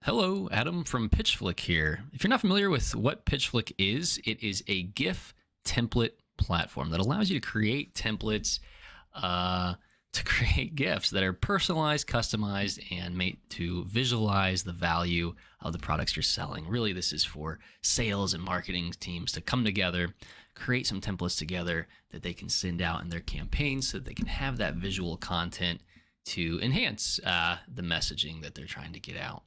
Hello, Adam from PitchFlick here. If you're not familiar with what PitchFlick is, it is a GIF template platform that allows you to create templates to create GIFs that are personalized, customized, and made to visualize the value of the products you're selling. Really, this is for sales and marketing teams to come together, create some templates together that they can send out in their campaigns so that they can have that visual content to enhance the messaging that they're trying to get out.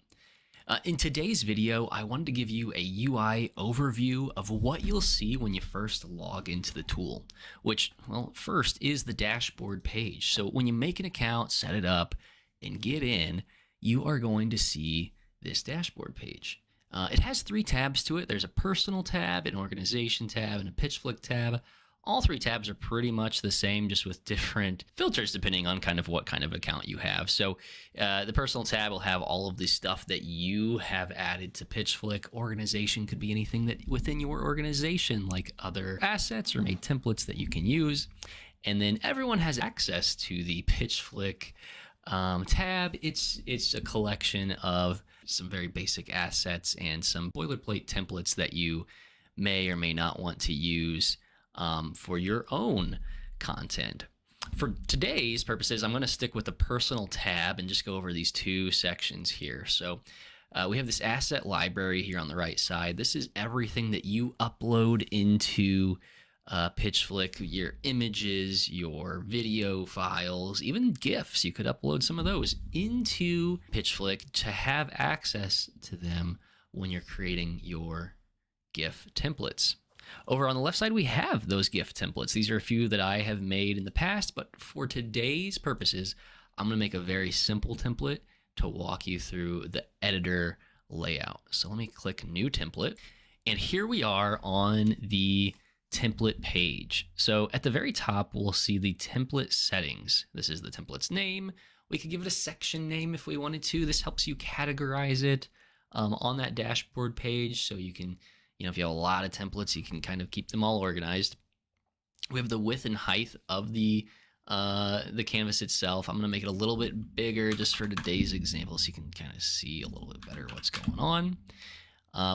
In today's video, I wanted to give you a UI overview of what you'll see when you first log into the tool, which, well, first is the dashboard page. So when you make an account, set it up, and get in, you are going to see this dashboard page. It has three tabs to it. There's a personal tab, an organization tab, and a PitchFlick tab. All three tabs are pretty much the same, just with different filters depending on kind of what kind of account you have. So the personal tab will have all of the stuff that you have added to PitchFlick. Organization could be anything that within your organization, like other assets or made templates that you can use. And then everyone has access to the PitchFlick tab. It's a collection of some very basic assets and some boilerplate templates that you may or may not want to use for your own content. For today's purposes, I'm going to stick with the personal tab and just go over these two sections here. So we have this asset library here on the right side. This is everything that you upload into PitchFlick, your images, your video files, even GIFs. You could upload some of those into PitchFlick to have access to them when you're creating your GIF templates. Over on the left side, we have those GIF templates. These are a few that I have made in the past, but for today's purposes, I'm going to make a very simple template to walk you through the editor layout. So let me click New Template, and here we are on the template page. So at the very top, we'll see the template settings. This is the template's name. We could give it a section name if we wanted to. This helps you categorize it on that dashboard page, so you can, if you have a lot of templates, you can kind of keep them all organized. We have the width and height of the canvas itself. I'm going to make it a little bit bigger just for today's example so you can kind of see a little bit better what's going on.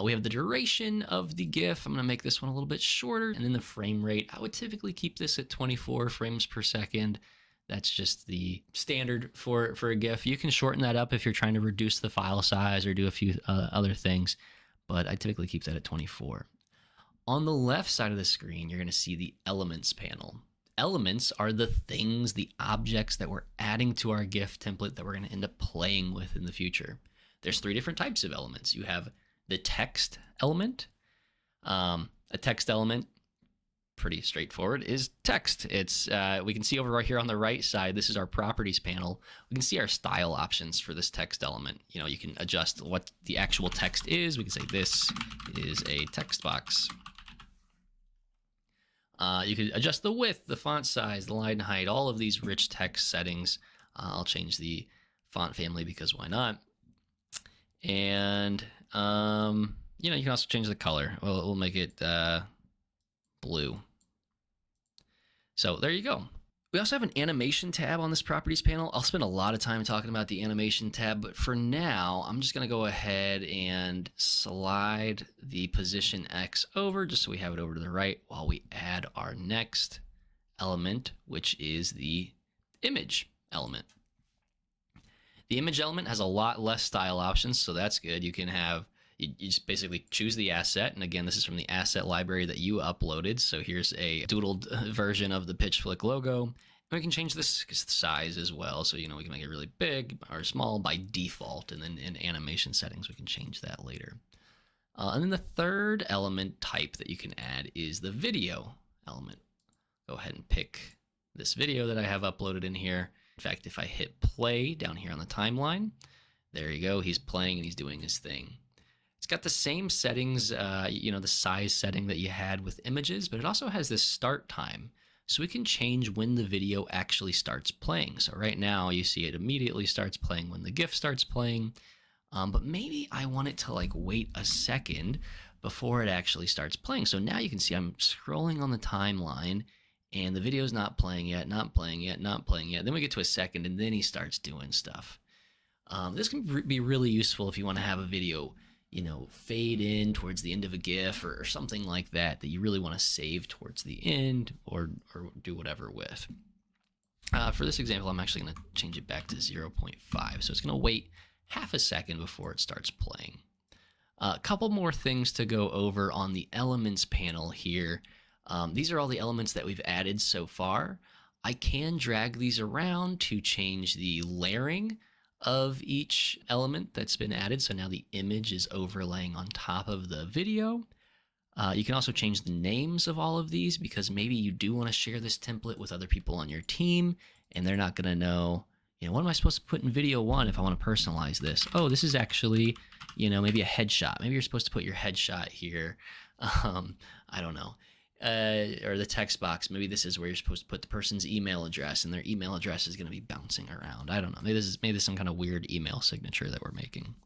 We have the duration of the GIF. I'm going to make this one a little bit shorter. And then the frame rate, I would typically keep this at 24 frames per second. That's just the standard for a GIF. You can shorten that up if you're trying to reduce the file size or do a few other things, but I typically keep that at 24. On the left side of the screen, you're going to see the Elements panel. Elements are the things, the objects that we're adding to our GIF template that we're going to end up playing with in the future. There's three different types of elements. You have the text element. A text element, pretty straightforward, is text. It's we can see over right here on the right side, this is our properties panel. We can see our style options for this text element. You can adjust what the actual text is. We can say this is a text box. You can adjust the width, the font size, the line height, all of these rich text settings. I'll change the font family because why not? And you can also change the color. We'll make it blue. So there you go. We also have an animation tab on this properties panel. I'll spend a lot of time talking about the animation tab, but for now, I'm just going to go ahead and slide the position X over just so we have it over to the right while we add our next element, which is the image element. The image element has a lot less style options, so that's good. You can have you just basically choose the asset. And again, this is from the asset library that you uploaded. So here's a doodled version of the PitchFlick logo. And we can change this size as well. So, we can make it really big or small by default. And then in animation settings, we can change that later. And then the third element type that you can add is the video element. Go ahead and pick this video that I have uploaded in here. In fact, if I hit play down here on the timeline, there you go. He's playing and he's doing his thing. It's got the same settings, the size setting that you had with images, but it also has this start time. So we can change when the video actually starts playing. So right now you see it immediately starts playing when the GIF starts playing. But maybe I want it to wait a second before it actually starts playing. So now you can see I'm scrolling on the timeline and the video's not playing yet, not playing yet, not playing yet. Then we get to a second and then he starts doing stuff. This can be really useful if you want to have a video, fade in towards the end of a GIF or something like that you really want to save towards the end or do whatever with. For this example, I'm actually going to change it back to 0.5. So it's going to wait half a second before it starts playing. A couple more things to go over on the elements panel here. These are all the elements that we've added so far. I can drag these around to change the layering of each element that's been added. So now the image is overlaying on top of the video. You can also change the names of all of these because maybe you do want to share this template with other people on your team and they're not going to know, what am I supposed to put in video 1 if I want to personalize this? Oh, this is actually, maybe a headshot. Maybe you're supposed to put your headshot here. I don't know. Or the text box. Maybe this is where you're supposed to put the person's email address and their email address is going to be bouncing around. I don't know. Maybe this is some kind of weird email signature that we're making.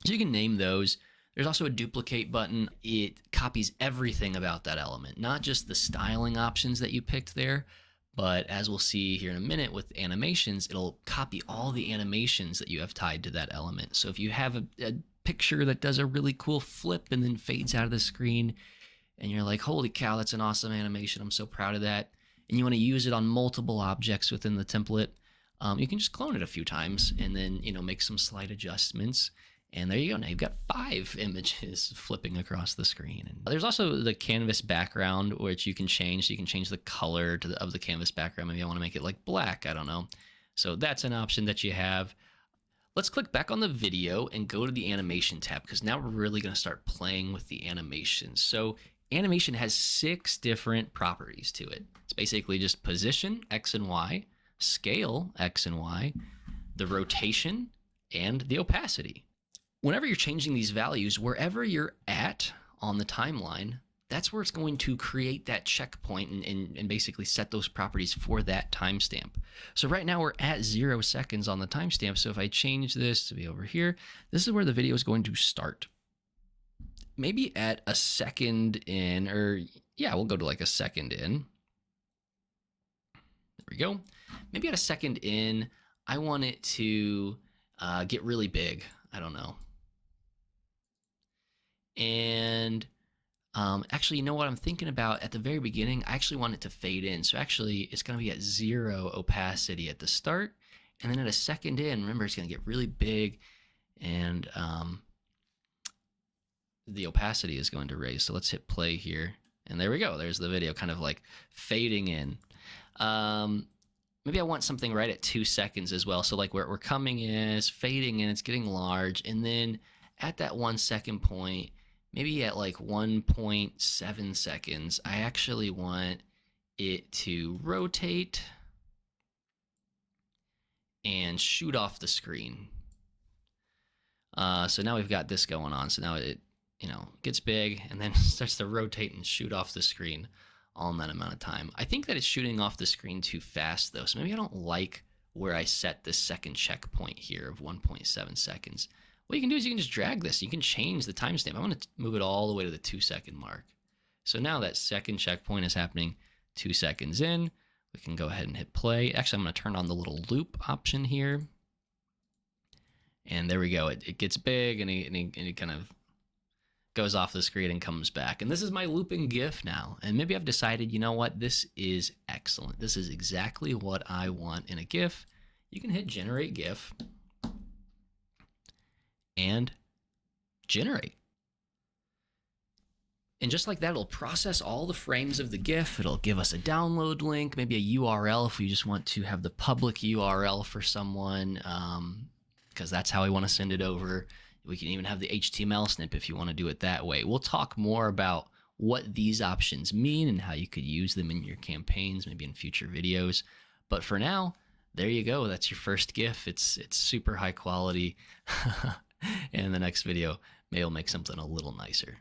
So you can name those. There's also a duplicate button. It copies everything about that element, not just the styling options that you picked there, but as we'll see here in a minute with animations, it'll copy all the animations that you have tied to that element. So if you have a picture that does a really cool flip and then fades out of the screen, and you're like, holy cow, that's an awesome animation, I'm so proud of that, and you want to use it on multiple objects within the template, you can just clone it a few times and then, make some slight adjustments. And there you go. Now you've got 5 images flipping across the screen. And there's also the canvas background, which you can change. So you can change the color of the canvas background. Maybe I want to make it like black. I don't know. So that's an option that you have. Let's click back on the video and go to the animation tab because now we're really going to start playing with the animations. So animation has 6 different properties to it. It's basically just position, X and Y, scale, X and Y, the rotation, and the opacity. Whenever you're changing these values, wherever you're at on the timeline, that's where it's going to create that checkpoint and basically set those properties for that timestamp. So right now we're at 0 seconds on the timestamp. So if I change this to be over here, this is where the video is going to start. Maybe at a second in, or yeah, we'll go to like a second in. There we go. Maybe at a second in, I want it to get really big. I don't know. And actually, you know what I'm thinking about at the very beginning? I actually want it to fade in. So actually, it's going to be at 0 opacity at the start. And then at a second in, remember, it's going to get really big. And the opacity is going to raise. So let's hit play here. And there we go. There's the video kind of like fading in. Maybe I want something right at 2 seconds as well. So like where we're coming in, it's fading in, it's getting large. And then at that 1 second point, maybe at like 1.7 seconds, I actually want it to rotate and shoot off the screen. So now we've got this going on. So now it, gets big and then starts to rotate and shoot off the screen all in that amount of time. I think that it's shooting off the screen too fast though. So maybe I don't like where I set this second checkpoint here of 1.7 seconds. What you can do is you can just drag this. You can change the timestamp. I want to move it all the way to the 2 second mark. So now that second checkpoint is happening 2 seconds in. We can go ahead and hit play. Actually, I'm going to turn on the little loop option here. And there we go. It gets big and it kind of goes off the screen and comes back. And this is my looping GIF now. And maybe I've decided, you know what? This is excellent. This is exactly what I want in a GIF. You can hit generate GIF. And generate. And just like that, it'll process all the frames of the GIF. It'll give us a download link, maybe a URL if we just want to have the public URL for someone, because that's how we want to send it over. We can even have the HTML snip if you want to do it that way. We'll talk more about what these options mean and how you could use them in your campaigns, maybe in future videos. But for now, there you go. That's your first GIF. It's super high quality. And in the next video, maybe I'll make something a little nicer.